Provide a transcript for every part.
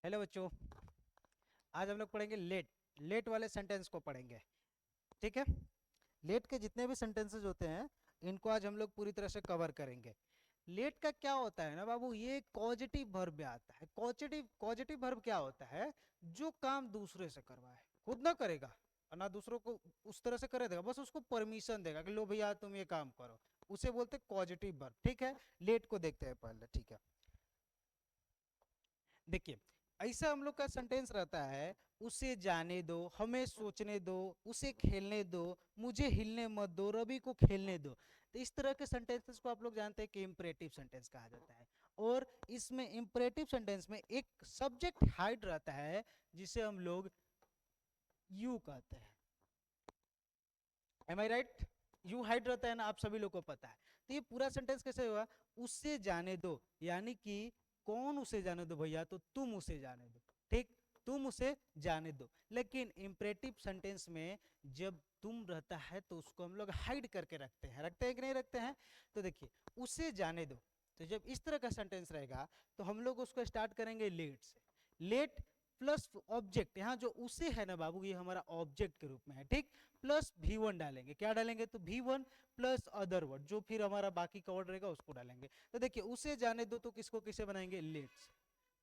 Hello बच्चों, आज हम लोग पढ़ेंगे लेट। लेट वाले सेंटेंस को पढ़ेंगे, ठीक है। लेट के जितने भी सेंटेंसेस होते हैं इनको आज हम लोग पूरी तरह से कवर करेंगे। लेट का क्या होता है ना बाबू, ये कॉजेटिव वर्ब में आता है। कॉजेटिव कॉजेटिव वर्ब क्या होता है? जो काम दूसरे से करवाए, खुद ना करेगा और ना दूसरों को उस तरह से करे देगा, बस उसको परमिशन देगा कि लो भैया तुम ये काम करो, उसे बोलते हैं कॉजेटिव वर्ब, ठीक है। लेट को देखते हैं पहले, ठीक है। देखिए, ऐसा हम लोग का सेंटेंस रहता है, उसे जाने दो, हमें सोचने दो, उसे खेलने दो, मुझे हिलने मत दो, रवि को खेलने दो। तो इस तरह के सेंटेंसेस को आप लोग जानते हैं कि इंपरेटिव सेंटेंस कहा जाता है। और इसमें इंपरेटिव सेंटेंस में एक सब्जेक्ट हाइड रहता है जिसे हम लोग यू कहते हैं। Am I right? You hide रहता है ना, आप सभी लोग को पता है। तो ये पूरा सेंटेंस कैसे हुआ? उससे जाने दो, यानी कि कौन उसे जाने दो भैया? तो तुम उसे जाने दो, ठीक। तुम उसे जाने दो। लेकिन इंपरेटिव सेंटेंस में जब तुम रहता है तो उसको हम लोग हाइड करके रखते हैं कि नहीं रखते हैं? तो देखिए, उसे जाने दो, तो जब इस तरह का सेंटेंस रहेगा तो हम लोग उसको स्टार्ट करेंगे लेट से। लेट प्लस ऑब्जेक्ट, यहाँ जो उसे है ना बाबू, ये हमारा ऑब्जेक्ट के रूप में है, ठीक। प्लस V1 डालेंगे, क्या डालेंगे? तो V1 प्लस अदर वर्ड, जो फिर हमारा बाकी का वर्ड रहेगा उसको डालेंगे। तो देखिए, उसे जाने दो तो किसको किसे बनाएंगे? लेट से।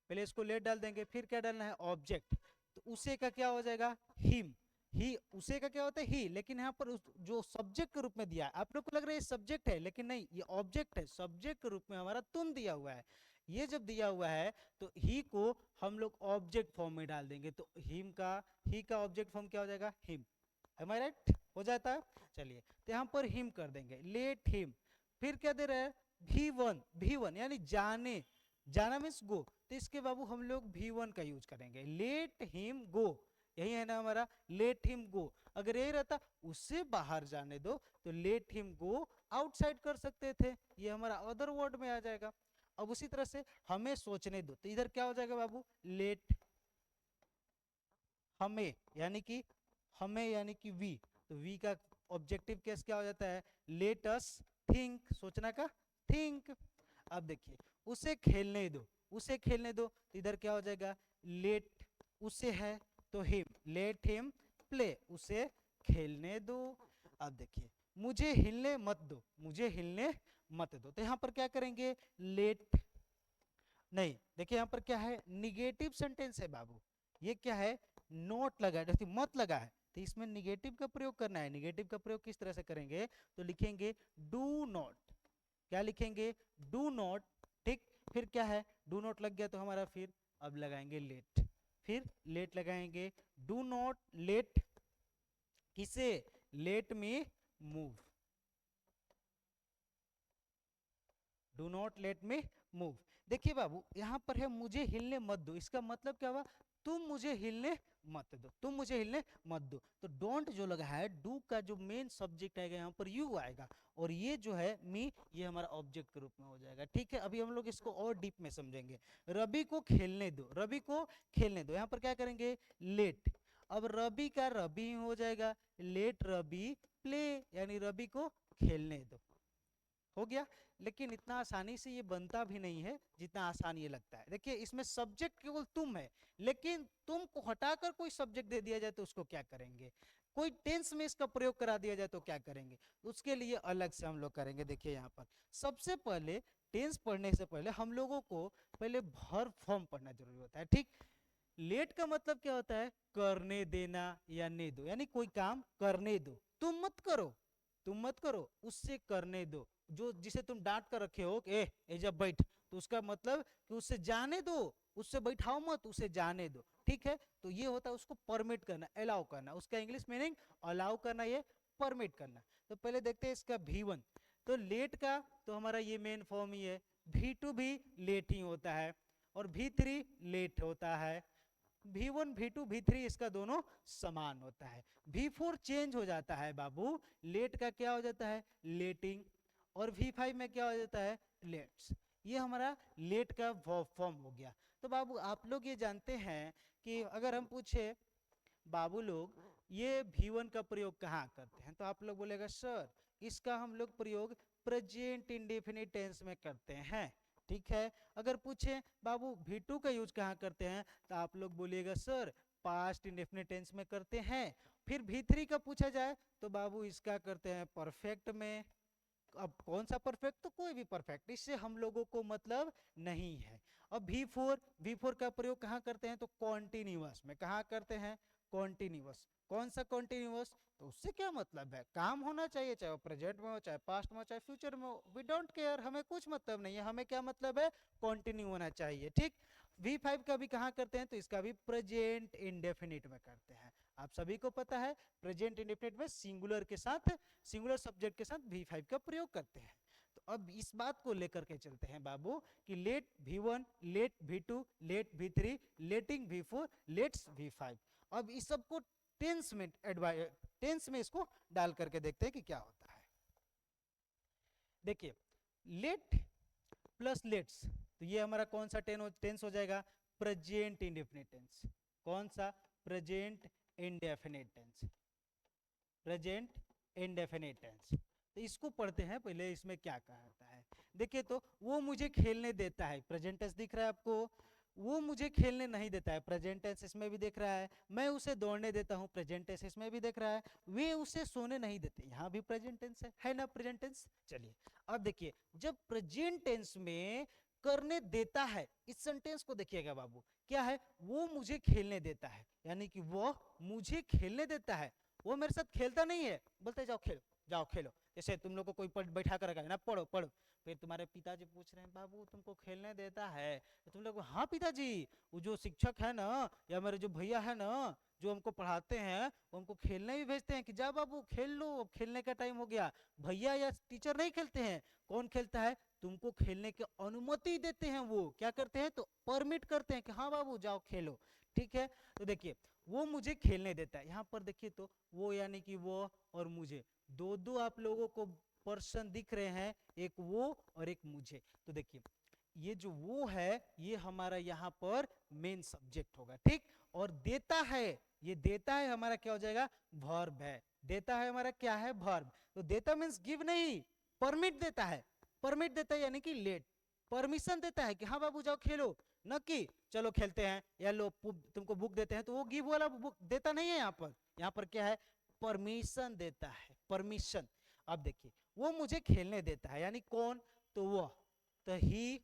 पहले इसको लेट डाल देंगे, फिर क्या डालना है? ऑब्जेक्ट। तो उसे का क्या हो जाएगा? हिम। ही, उसे का क्या होता है? ही। लेकिन यहाँ पर जो सब्जेक्ट के रूप में दिया है, आप लोग को लग रहा है ये सब्जेक्ट है, लेकिन नहीं, ये ऑब्जेक्ट है। सब्जेक्ट के रूप में हमारा तुम दिया हुआ है। ये जब दिया हुआ है तो ही को हम लोग ऑब्जेक्ट फॉर्म में डाल देंगे, तो हिम का, ही का ऑब्जेक्ट फॉर्म क्या हो जाएगा? हिम। M I right? हो जाता है। चलिए, तो यहाँ पर हिम कर देंगे, लेट हिम। फिर क्या दे रहे हैं? V1। V1 यानी जाने, जाना मीन्स गो, तो इसके बाबू हम लोग V1 का यूज करेंगे, लेट हिम गो। यही है ना हमारा, लेट हिम गो। अगर यही रहता उससे बाहर जाने दो, तो लेट हिम गो आउटसाइड कर सकते थे, ये हमारा अदर वर्ड में आ जाएगा। अब उसी तरह से हमें सोचने दो, तो इधर क्या हो जाएगा बाबू? लेट हमें, यानी कि हमें यानी कि वी, तो वी का ऑब्जेक्टिव केस क्या हो जाता है? लेट अस थिंक, सोचना का थिंक। अब देखिए, उसे खेलने दो, उसे खेलने दो, तो इधर क्या हो जाएगा? लेट, उसे है तो हिम, लेट हिम प्ले, उसे खेलने दो। अब देखिए, मुझे हिलने मत दो, मुझे हिलने मत दो, तो यहां पर क्या करेंगे? लेट, नहीं देखिए यहां पर क्या है? निगेटिव सेंटेंस है बाबू। ये क्या है? नोट लगा है, जैसे मत लगा है, तो इसमें निगेटिव का प्रयोग करना है। निगेटिव का प्रयोग किस तरह से करेंगे? तो लिखेंगे डू नॉट। क्या लिखेंगे? डू नॉट, ठीक। फिर क्या है? डू नॉट लग गया तो हमारा फिर अब लगाएंगे लेट, फिर लेट लगाएंगे। डू नॉट लेट किसे? Let me move, do not let me move. देखिए बाबू, यहां पर है मुझे हिलने मत दो, इसका मतलब क्या हुआ? तुम मुझे हिलने मत दो, तुम मुझे हिलने मत दो। तो डोंट जो लगा है, डू का जो मेन सब्जेक्ट आएगा यहाँ पर यू आएगा, और ये जो है मी, ये हमारा ऑब्जेक्ट के रूप में हो जाएगा, ठीक है। अभी हम लोग इसको और डीप में समझेंगे। रवि को खेलने दो, रवि को खेलने दो, यहाँ पर क्या करेंगे? लेट। अब रवि का रवि हो जाएगा, लेट रवि प्ले, यानी रवि को खेलने दो, हो गया। लेकिन इतना आसानी से ये बनता भी नहीं है जितना आसान ये लगता है। देखिए, इसमें सब्जेक्ट केवल तुम है, लेकिन तुम को हटाकर कोई सब्जेक्ट दे दिया जाए तो उसको क्या करेंगे? कोई टेंस में इसका प्रयोग करा दिया जाए तो क्या करेंगे? उसके लिए अलग से हम लोग करेंगे। देखिए यहाँ पर सबसे पहले, टेंस पढ़ने से पहले हम लोगों को पहले वर्ब फॉर्म पढ़ना जरूरी होता है, ठीक। लेट का मतलब क्या होता है? करने देना या ने दो, यानी कोई काम करने दो, तुम मत करो, तुम मत करो, उससे करने दो। जो जिसे तुम डांट कर रखे हो कि ए जब बैठ, तो उसका मतलब कि उससे जाने दो, उससे बैठाओ मत, उसे जाने दो, ठीक है। तो ये होता है उसको परमिट करना, अलाउ करना, उसका इंग्लिश मीनिंग अलाउ करना, ये परमिट करना। तो पहले देखते हैं इसका V1। तो लेट का तो हमारा ये मेन फॉर्म ही है। V2 भी लेट ही होता है, और V3 लेट होता है। V1 V2 V3 इसका दोनों समान होता है। V4 चेंज हो जाता है बाबू, लेट का क्या हो जाता है? लेटिंग, और V5 में क्या हो जाता है? लेट्स। ये हमारा लेट का वर्ब फॉर्म हो गया। तो बाबू आप लोग ये जानते हैं कि अगर हम पूछे बाबू लोग ये V1 का प्रयोग कहाँ करते हैं, तो आप लोग बोलेगा सर इसका हम लोग प्रयोग प्रेजेंट इंडेफिनिट टेंस में करते हैं। ठीक है। अगर पूछे बाबू V2 का यूज कहाँ करते हैं, तो आप लोग बोलिएगा सर पास्ट इंडेफिनिट टेंस में करते हैं। फिर V3 का पूछा जाए तो बाबू इसका करते हैं परफेक्ट में। अब कौन सा परफेक्ट, तो कोई भी परफेक्ट, इससे हम लोगों को मतलब नहीं है। अब V4 का प्रयोग कहाँ करते हैं, तो कॉन्टिन्यूअस में। कहाँ करते हैं, कॉन्टिन्यूअस। कौन सा कॉन्टिन्यूअस, तो उससे क्या मतलब है, काम होना चाहिए, चाहे वो प्रेजेंट में हो, चाहे पास्ट में हो, चाहे फ्यूचर में हो, वी डोंट केयर, हमें कुछ मतलब नहीं है, हमें क्या मतलब है, कॉन्टिन्यू होना चाहिए। ठीक। V5 का भी कहाँ करते हैं, तो इसका भी प्रेजेंट इंडेफिनिट में करते हैं। आप सभी को पता है प्रेजेंट इंडेफिनिट में सिंगुलर के साथ, सिंगुलर सब्जेक्ट के साथ V5 का प्रयोग करते हैं। तो अब इस बात को लेकर के चलते हैं बाबू कि let V1, let V2, let V3, letting V4, lets V5। अब इस सबको टेंस में टेंस में इसको डाल करके देखते हैं कि क्या होता है। देखिए लेट प्लस लेट्स, तो ये हमारा कौन सा टेंस हो जाएगा, प्रेजेंट इंडेफिनिट टेंस। कौन सा, present indefinite tense, present indefinite tense. तो इसको पढ़ते हैं पहले, इसमें क्या कहता है। देखिए तो वो मुझे खेलने देता है, प्रेजेंट टेंस दिख रहा है आपको, वो मुझे खेलने नहीं देता है, प्रेजेंट टेंस इसमें भी दिख रहा है। मैं उसे दौड़ने देता हूँ, प्रेजेंट टेंस इसमें भी दिख रहा है। वे उसे सोने नहीं देते, यहाँ भी प्रेजेंट टेंस है ना, प्रेजेंट टेंस। चलिए अब देखिए, जब प्रेजेंट टेंस में करने देता है, इस सेंटेंस को देखिएगा बाबू, क्या है, वो मुझे खेलने देता है, यानी कि वो मुझे खेलने देता है, वो मेरे साथ खेलता नहीं है, बोलते जाओ खेलो, जाओ खेलो। जैसे तुम लोग को कोई बैठा कर रखा है ना, पढ़ो पढ़ो, फिर तुम्हारे पिताजी पूछ रहे हैं बाबू तुमको खेलने देता है, तो तुम लोग हाँ पिताजी, वो जो शिक्षक है ना, या मेरे जो भैया है ना, जो हमको पढ़ाते हैं, वो हमको खेलने भी भेजते हैं कि जा बाबू खेल लो, अब खेलने का टाइम हो गया। भैया या टीचर नहीं खेलते हैं, कौन खेलता है, तुमको खेलने की अनुमति देते हैं, वो क्या करते हैं, तो परमिट करते हैं कि हाँ बाबू जाओ खेलो। ठीक है। तो देखिए वो मुझे खेलने देता है, यहाँ पर देखिए तो वो यानी कि वो और मुझे, दो दो आप लोगों को पर्सन दिख रहे हैं, एक वो और एक मुझे। तो देखिए ये जो वो है ये हमारा यहाँ पर मेन सब्जेक्ट होगा। ठीक। और देता है, ये देता है हमारा क्या हो जाएगा, वर्ब है। देता है हमारा क्या है, वर्ब। तो देता मीन्स गिव नहीं, परमिट देता है। परमिट देता है यानी कि लेट, परमिशन देता है कि हाँ बाबू जाओ खेलो, न कि चलो खेलते हैं, या लो तुमको बुक देते हैं, तो वो गिव वाला बुक देता नहीं है। यहाँ पर, यहाँ पर क्या है, परमिशन देता है, परमिशन। अब देखिए वो मुझे खेलने देता है, यानी कौन, तो वो, तो ही।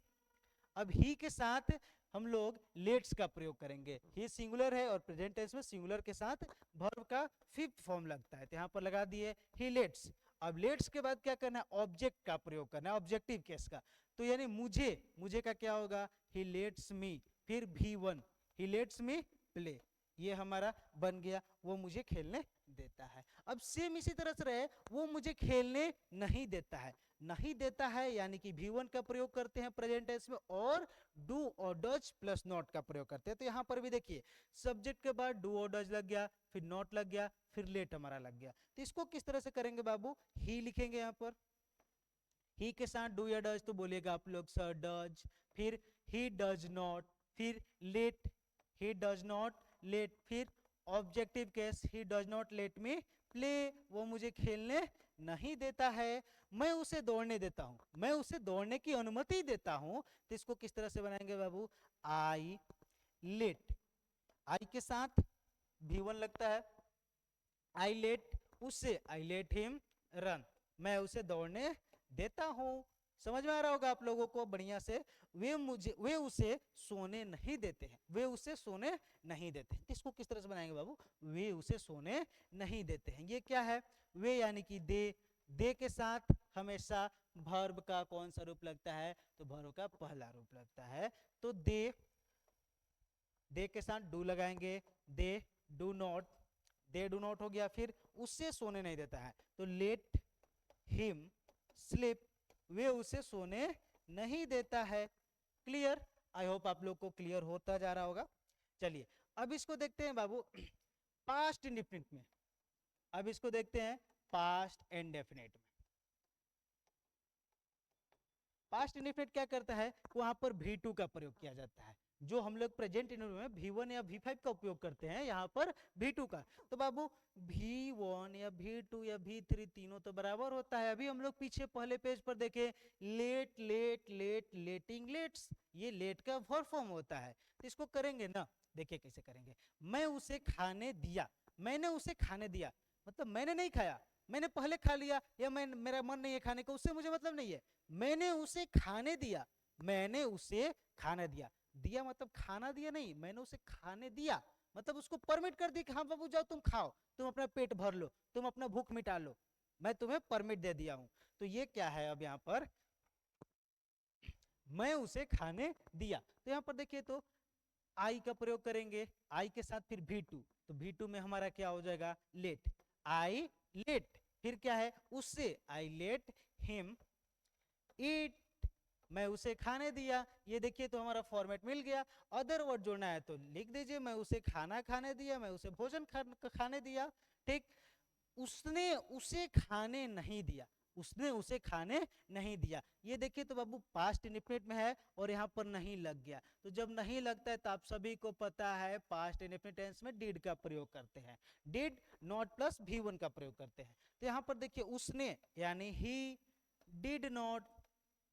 अब ही के साथ हम लोग लेट्स का प्रयोग करेंगे, ही सिंगुलर है और प्रेजेंट टेंस में सिंगुलर के साथ वर्ब का फिफ्थ फॉर्म लगता है, तो यहाँ पर लगा दिए ही लेट्स। अब लेट्स के बाद क्या करना है, ऑब्जेक्ट का प्रयोग करना है, ऑब्जेक्टिव केस का। तो यानी मुझे, मुझे का क्या होगा, ही लेट्स मी, फिर V1, he let's me play, ये हमारा बन गया, वो मुझे खेलने देता है। अब सेम इसी तरह से रहे, वो मुझे खेलने नहीं देता है, नहीं देता है यानी कि V1 का प्रयोग करते हैं प्रेजेंट टेंस में, और डू और डज प्लस नॉट का प्रयोग करते हैं। तो यहाँ पर भी देखिए सब्जेक्ट के बाद डू और डज लग गया, फिर नॉट लग गया, फिर लेट हमारा लग गया। तो इसको किस तरह से करेंगे बाबू, ही लिखेंगे यहाँ पर, ही के साथ डू या डज, तो बोलिएगा आप लोग सर डज, फिर ही डज नॉट, फिर let, he does not let, फिर objective case, he does not let me play, वो मुझे खेलने नहीं देता है, मैं उसे दौड़ने देता हूं, मैं उसे दौड़ने की अनुमति देता हूं। तो इसको किस तरह से बनाएंगे बाबू, आई लेट, आई के साथ V1 लगता है, आई लेट उसे, आई लेट हिम रन, मैं उसे दौड़ने देता हूं। समझ में आ रहा होगा आप लोगों को बढ़िया से। वे उसे सोने नहीं देते हैं, वे उसे सोने नहीं देते हैं। इसको किस तरह से बनाएंगे बाबू, वे उसे सोने नहीं देते हैं, ये क्या है, वे यानी कि दे के साथ हमेशा वर्ब का कौन सा रूप लगता है, तो वर्ब का पहला रूप लगता है। तो दे के साथ डू लगाएंगे, they do not, they do not हो गया, फिर उससे सोने नहीं देता है, तो लेट हिम स्लीप, वे उसे सोने नहीं देता है। क्लियर, आई होप आप लोग को क्लियर होता जा रहा होगा। चलिए अब इसको देखते हैं बाबू पास्ट इंडेफिनिट में, अब इसको देखते हैं पास्ट इंडेफिनिट में। पास्ट इंडेफिनिट क्या करता है, वहां पर V2 का प्रयोग किया जाता है, जो हम लोग प्रेजेंट इंडेफिनिट में V1 या V5 का उपयोग करते हैं, यहाँ पर V2 का। तो बाबू V1 या V2 या V3 तीनों तो बराबर होता है। अभी हम लोग पीछे पहले पेज पर देखें, let let let letting lets, ये लेट का वर्ब फॉर्म होता है। तो इसको करेंगे ना, देखिए कैसे करेंगे। मैं उसे खाने दिया, मैंने उसे खाने दिया मतलब मैंने नहीं खाया, मैंने पहले खा लिया, या मैं मेरा मन नहीं है खाने का, उससे मुझे मतलब नहीं है। मैंने उसे खाने दिया, मैंने उसे खाना दिया, दिया मतलब खाना दिया नहीं, मैंने उसे खाने दिया मतलब उसको परमिट कर दी कि हाँ बाबू जाओ तुम खाओ, तुम अपना पेट भर लो, तुम अपना भूख मिटा लो, मैं तुम्हें परमिट दे दिया हूं। तो ये क्या है, अब यहाँ पर मैं उसे खाने दिया। तो यहाँ पर देखिए तो आई का प्रयोग करेंगे, आई के साथ फिर V2, तो V2 में हमारा क्या हो जाएगा, लेट, आई लेट, फिर क्या है उससे, आई लेट हिम ईट, मैं उसे खाने दिया। ये देखिए तो हमारा फॉर्मेट मिल गया। अदर वर्ड जोड़ना है तो लिख दीजिए, मैं उसे खाना खाने दिया, मैं उसे भोजन खाने दिया। ठीक, उसने उसे खाने नहीं दिया, उसने उसे खाने नहीं दिया। ये देखिए तो बाबू पास्ट इंडेफिनिट में है और यहाँ पर नहीं लग गया। तो जब नहीं लगता है तो आप सभी को पता है पास्ट इंडेफिनिट टेंस में डिड का प्रयोग करते हैं, डिड नॉट प्लस V1 का प्रयोग करते हैं। तो यहाँ पर देखिए उसने यानी he did not,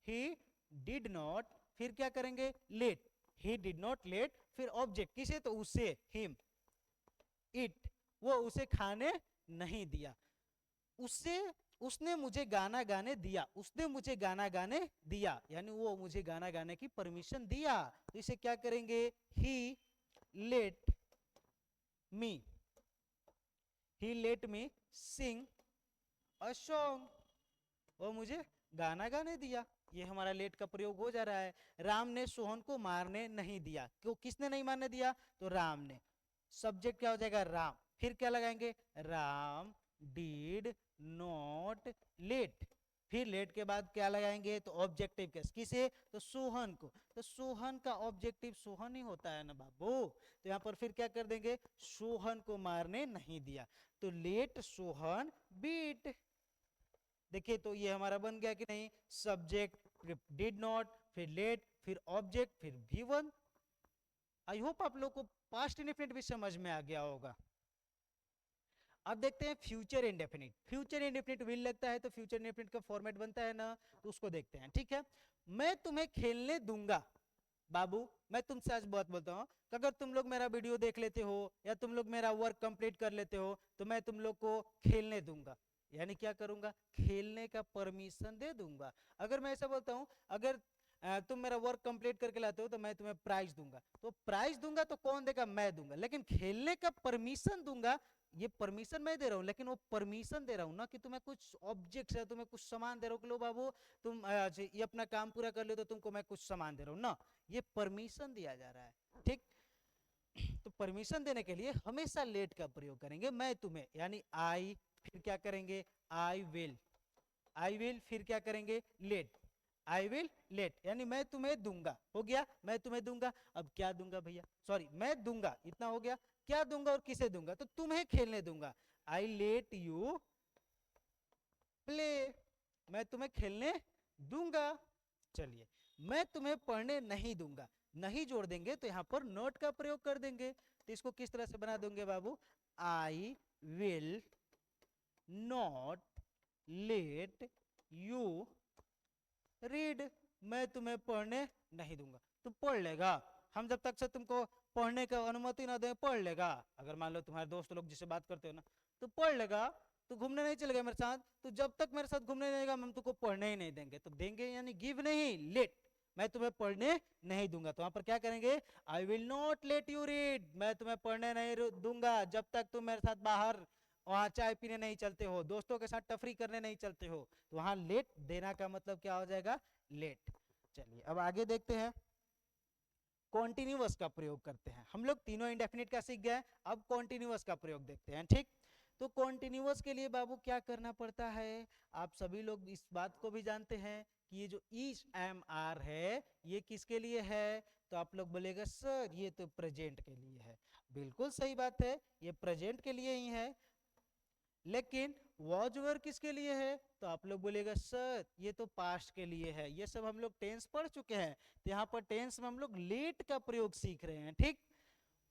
he did not, फिर क्या करेंगे let, he did not let, फिर ऑब्जेक्ट किसे, तो उसे, हिम, इट, वो उसे खाने नहीं दिया। उससे, उसने मुझे गाना गाने दिया, उसने मुझे गाना गाने दिया यानी वो मुझे गाना गाने की परमिशन दिया। तो इसे क्या करेंगे, he let me, he let me sing a song, वो मुझे गाना गाने दिया। ये हमारा लेट का प्रयोग हो जा रहा है। राम ने सोहन को मारने नहीं दिया, क्यों, किसने नहीं मारने दिया, तो राम ने। सब्जेक्ट क्या हो जाएगा, राम, फिर क्या लगाएंगे, राम डिड नॉट लेट, फिर लेट के बाद क्या लगाएंगे, तो ऑब्जेक्टिव केस, किसे, तो सोहन को। तो सोहन का ऑब्जेक्टिव सोहन ही होता है ना बाबू। तो यहाँ पर फिर क्या कर देंगे, सोहन को मारने नहीं दिया, तो लेट सोहन बीट। देखिए तो ये हमारा बन गया कि नहीं, सब्जेक्ट डिड नॉट, फिर लेट, फिर ऑब्जेक्ट, फिर V1। आई होप आप लोग को पास्ट इंडेफिनिट भी समझ में आ गया होगा। अब देखते हैं future indefinite. Future indefinite will लगता है तो फ्यूचर इंडेफिनिट का फॉर्मेट बनता है ना, तो उसको देखते हैं। ठीक है, मैं तुम्हें खेलने दूंगा। बाबू मैं तुमसे आज बहुत बोलता हूँ, अगर तुम लोग मेरा वीडियो देख लेते हो या तुम लोग मेरा वर्क कंप्लीट कर लेते हो तो मैं तुम लोग को खेलने दूंगा, यानी क्या करूंगा, खेलने का परमिशन दे दूंगा। अगर मैं ऐसा बोलता हूँ, अगर तुम मेरा वर्क कंप्लीट करके लाते हो तो मैं तुम्हें प्राइज दूंगा, तो प्राइज दूंगा तो कौन देगा, मैं दूंगा, लेकिन खेलने का परमिशन दूंगा, ये परमिशन मैं दे रहा हूँ, लेकिन वो परमिशन दे रहा हूँ ना कि तुम्हें कुछ ऑब्जेक्ट्स है, तुम्हें कुछ सामान दे रहा हूँ कि लो बाबू तुम ये अपना काम पूरा कर लो तो तुमको मैं कुछ सामान दे रहा हूँ ना, ये परमिशन दिया जा रहा है। ठीक, तो परमिशन देने के लिए हमेशा लेट का प्रयोग करेंगे, मैं तुम्हें यानी आई, फिर क्या करेंगे, आई विल, आई विल, फिर क्या करेंगे, लेट, आई विल लेट, यानी मैं तुम्हें दूंगा, हो गया, मैं तुम्हें दूंगा। अब क्या दूंगा भैया, सॉरी मैं दूंगा, इतना हो गया, क्या दूंगा और किसे दूंगा, तो तुम्हें खेलने दूंगा, आई लेट यू प्ले, मैं तुम्हें खेलने दूंगा। चलिए, मैं तुम्हें पढ़ने नहीं दूंगा, नहीं जोड़ देंगे तो यहां पर नोट का प्रयोग कर देंगे। तो इसको किस तरह से बना देंगे बाबू, I will not let you read, मैं तुम्हें पढ़ने नहीं दूंगा, तुम पढ़ लेगा, हम जब तक से तुमको पढ़ने का अनुमति ना दें पढ़ लेगा। अगर मान लो तुम्हारे दोस्त लोग जिससे बात करते हो ना, तो पढ़ लेगा, तो घूमने नहीं चलेगा मेरे साथ, तो जब तक मेरे साथ घूमने नहीं, हम तुमको पढ़ने ही नहीं देंगे। तो देंगे यानी गिव नहीं, लेट, मैं तुम्हें पढ़ने नहीं दूंगा। तो वहां पर क्या करेंगे, आई will not let you read, मैं तुम्हें पढ़ने नहीं दूंगा जब तक तुम मेरे साथ बाहर वहां चाय पीने नहीं चलते हो, दोस्तों के साथ टफरी करने नहीं चलते हो। तो वहां लेट देना का मतलब क्या हो जाएगा, लेट। चलिए अब आगे देखते हैं, कॉन्टिन्यूअस का प्रयोग करते हैं। हम लोग तीनों इंडेफिनिट का सीख गए, अब कॉन्टिन्यूअस का प्रयोग देखते हैं। ठीक, तो कॉन्टिन्यूअस के लिए बाबू क्या करना पड़ता है, आप सभी लोग इस बात को भी जानते हैं कि ये जो ईच एम आर है ये किसके लिए है, तो आप लोग बोलेगा सर ये तो प्रेजेंट के लिए है। बिल्कुल सही बात है, ये प्रेजेंट के लिए ही है, लेकिन वॉज वेयर किसके लिए है? तो आप लोग बोलेगा सर ये तो पास्ट के लिए है, ये सब हम लोग टेंस पढ़ चुके हैं, तो यहाँ पर टेंस में हम लोग लेट का प्रयोग सीख रहे हैं, ठीक।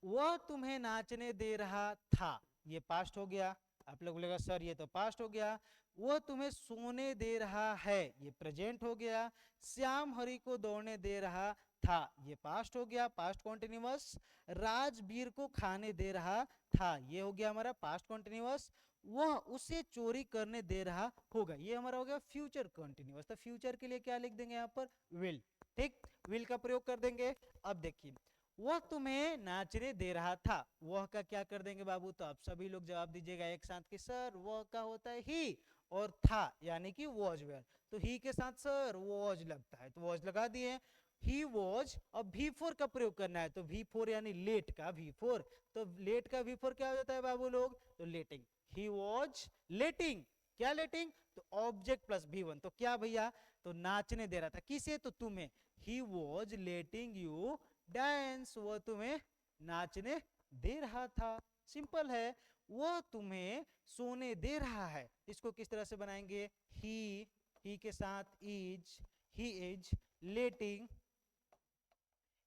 वह तुम्हें नाचने दे रहा था, ये पास्ट हो गया। आप लोग बोलेगा सर ये तो पास्ट हो गया। वह तुम्हें सोने दे रहा है, ये प्रेजेंट हो गया। श्याम हरि को दौड़ने दे रहा था, ये पास्ट हो गया, पास्ट कॉन्टिन्यूअस। राजवीर को खाने दे रहा था, ये हो गया हमारा पास्ट कॉन्टिन्यूअस। वह उसे चोरी करने दे रहा होगा, ये हमारा हो गया फ्यूचर कॉन्टिन्यूअस। तो फ्यूचर के लिए क्या लिख देंगे यहाँ पर? विल, ठीक, विल का प्रयोग कर देंगे। अब देखिए वह तुम्हें नाचने दे रहा था, वह का क्या कर देंगे बाबू? तो आप सभी लोग जवाब दीजिएगा एक साथ कि सर वह का होता है ही, और था यानी कि वॉज वेयर, तो ही के साथ सर वॉज लगता है, तो वॉज लगा दिए। ही वॉज, अब भी फोर का प्रयोग करना है, तो भी फोर यानी लेट का भी फोर, तो लेट का भी फोर क्या हो जाता है बाबू लोग? तो लेटिंग। ही वॉज लेटिंग, क्या लेटिंग? तो ऑब्जेक्ट प्लस भी वन, तो क्या भैया? तो नाचने दे रहा था, किसे? तो तुम्हें। He was letting you dance, वो तुम्हें नाचने दे रहा था, सिंपल है। वो तुम्हें सोने दे रहा है, इसको किस तरह से बनाएंगे? ही के साथ is, he is letting,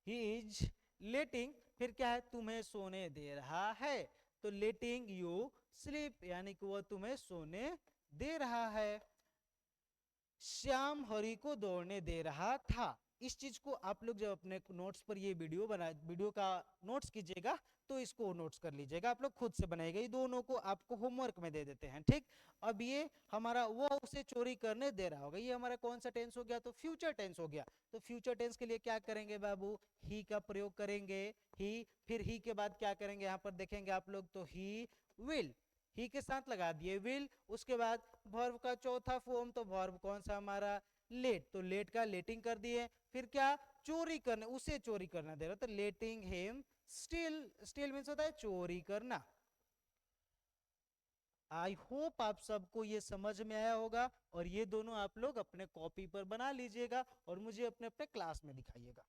he is letting, फिर क्या है? तुम्हें सोने दे रहा है, तो लेटिंग यू स्लीप, यानी कि वह तुम्हें सोने दे रहा है। श्याम हरि को दौड़ने दे रहा था, इस चीज को आप लोग जब अपने नोट्स पर ये वीडियो का नोट्स कीजिएगा, तो इसको नोट्स कर लीजिएगा, आप लोग खुद से बनाइएगा, ये दोनों को आपको होमवर्क में दे देते हैं, ठीक। अब ये हमारा वो उसे चोरी करने दे रहा होगा, ये हमारा कौन सा टेंस हो गया? तो फ्यूचर टेंस हो गया। तो फ्यूचर टेंस के लिए क्या करेंगे बाबू? ही का प्रयोग करेंगे, ही, फिर ही के बाद क्या करेंगे यहाँ पर देखेंगे आप लोग, तो ही विल, ही के साथ लगा दिए विल। उसके बाद वर्ब का चौथा फॉर्म, तो वर्ब कौन सा हमारा? लेट, तो लेट का लेटिंग कर दिए। फिर क्या? चोरी करने, उसे चोरी करना दे रहा, तो लेटिंग हिम स्टील, स्टील मीन्स होता है चोरी करना। आई होप आप सबको ये समझ में आया होगा, और ये दोनों आप लोग अपने कॉपी पर बना लीजिएगा और मुझे अपने अपने क्लास में दिखाइएगा।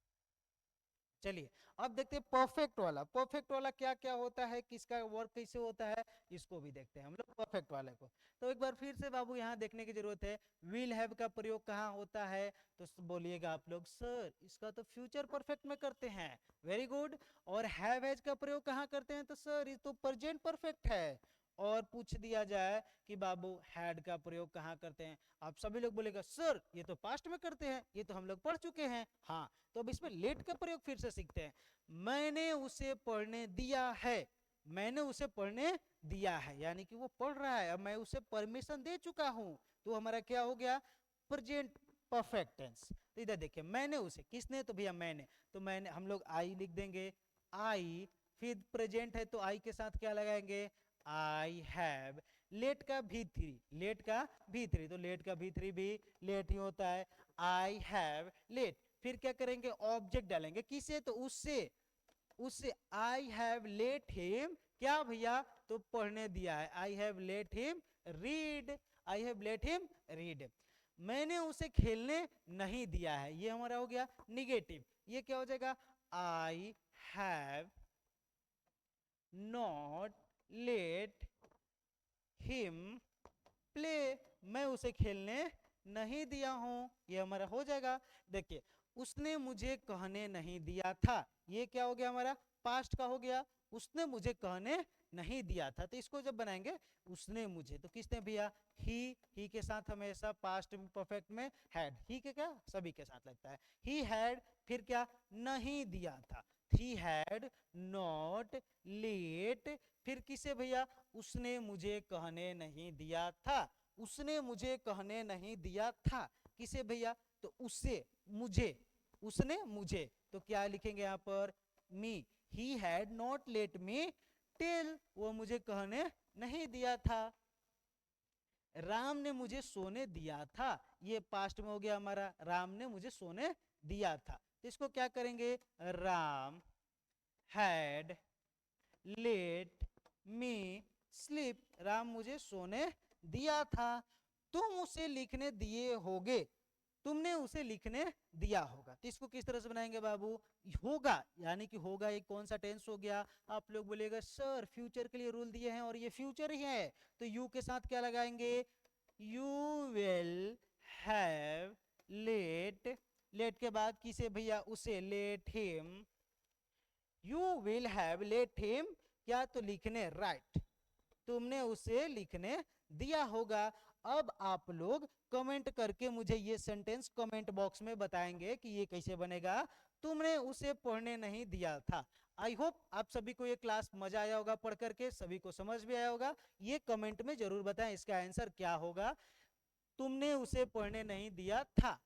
चलिए अब देखते हैं परफेक्ट वाला। परफेक्ट वाला क्या क्या होता है, किसका वर्क कैसे होता है, इसको भी देखते हैं हम लोग परफेक्ट वाले को। तो एक बार फिर से बाबू यहाँ देखने की जरूरत है, विल हैव का प्रयोग कहाँ होता है? तो बोलिएगा आप लोग सर इसका तो फ्यूचर परफेक्ट में करते हैं, वेरी गुड। और हैव हैज का प्रयोग कहाँ करते हैं? तो सर ये तो प्रेजेंट परफेक्ट है। और पूछ दिया जाए कि बाबू हैड का प्रयोग कहाँ करते हैं, आप सभी लोग बोलेगा सर ये तो पास्ट में करते हैं, ये तो हम लोग पढ़ चुके हैं। हाँ, तो अब इसमें लेट का प्रयोग फिर से सीखते हैं। मैंने उसे पढ़ने दिया है, मैंने उसे पढ़ने दिया है यानी कि वो पढ़ रहा है, अब मैं उसे परमिशन दे चुका हूं, तो हमारा क्या हो गया? Present perfect tense. तो इधर देखिए मैंने उसे, किसने? तो भैया मैंने, तो मैंने हम लोग आई लिख देंगे, आई, फिर प्रेजेंट है तो आई के साथ क्या लगाएंगे? I have. लेट का भी थ्री, लेट का भी थ्री, तो लेट का भी थ्री भी लेट ही होता है, आई हैव लेट। फिर क्या करेंगे? ऑब्जेक्ट डालेंगे, किसे? तो उससे, उससे आई हैव लेट हिम क्या भैया? तो पढ़ने दिया है, I have let him read, I have let him read. मैंने उसे खेलने नहीं दिया है, ये हमारा हो गया निगेटिव, ये क्या हो जाएगा? I have not let him play, मैं उसे खेलने नहीं दिया हूं, ये हमारा हो जाएगा। देखिए उसने मुझे कहने नहीं दिया था, ये क्या हो गया? हमारा पास्ट का हो गया, उसने मुझे कहने नहीं दिया था, तो इसको जब बनाएंगे उसने मुझे, तो किसने भैया? ही के साथ हमेशा पास्ट परफेक्ट में हैड, ही के क्या सभी के साथ लगता है, ही हैड, फिर क्या? नहीं दिया था, ही हैड नॉट लेट, फिर किसे भैया? उसने मुझे कहने नहीं दिया था, उसने मुझे कहने नहीं दिया था, किसे भैया? तो उससे मुझे, उसने मुझे, तो क्या लिखेंगे यहाँ पर? Me, he had not let me tell, वो मुझे कहने नहीं दिया था। राम ने मुझे सोने दिया था, ये पास्ट में हो गया हमारा, राम ने मुझे सोने दिया था, तो इसको क्या करेंगे? Ram had let me sleep, Ram मुझे सोने दिया था। तुम उसे लिखने दिए होगे, तुमने उसे लिखने दिया होगा। तो इसको किस तरह से बनाएंगे बाबू, होगा यानी कि होगा एक कौन सा टेंस हो गया, आप लोग बोलेगा सर फ्यूचर के लिए रूल दिए हैं और ये फ्यूचर ही है, तो यू के साथ क्या लगाएंगे, you will have let, let के बाद किसे भैया, उसे, let him, you will have let him क्या, तो लिखने राइट, तुमने उसे लिखने दिया होगा। अब आप लोग कमेंट करके मुझे ये सेंटेंस कमेंट बॉक्स में बताएंगे कि ये कैसे बनेगा, तुमने उसे पढ़ने नहीं दिया था। आई होप आप सभी को ये क्लास मजा आया होगा पढ़ करके, सभी को समझ भी आया होगा। ये कमेंट में जरूर बताएं इसका आंसर क्या होगा, तुमने उसे पढ़ने नहीं दिया था।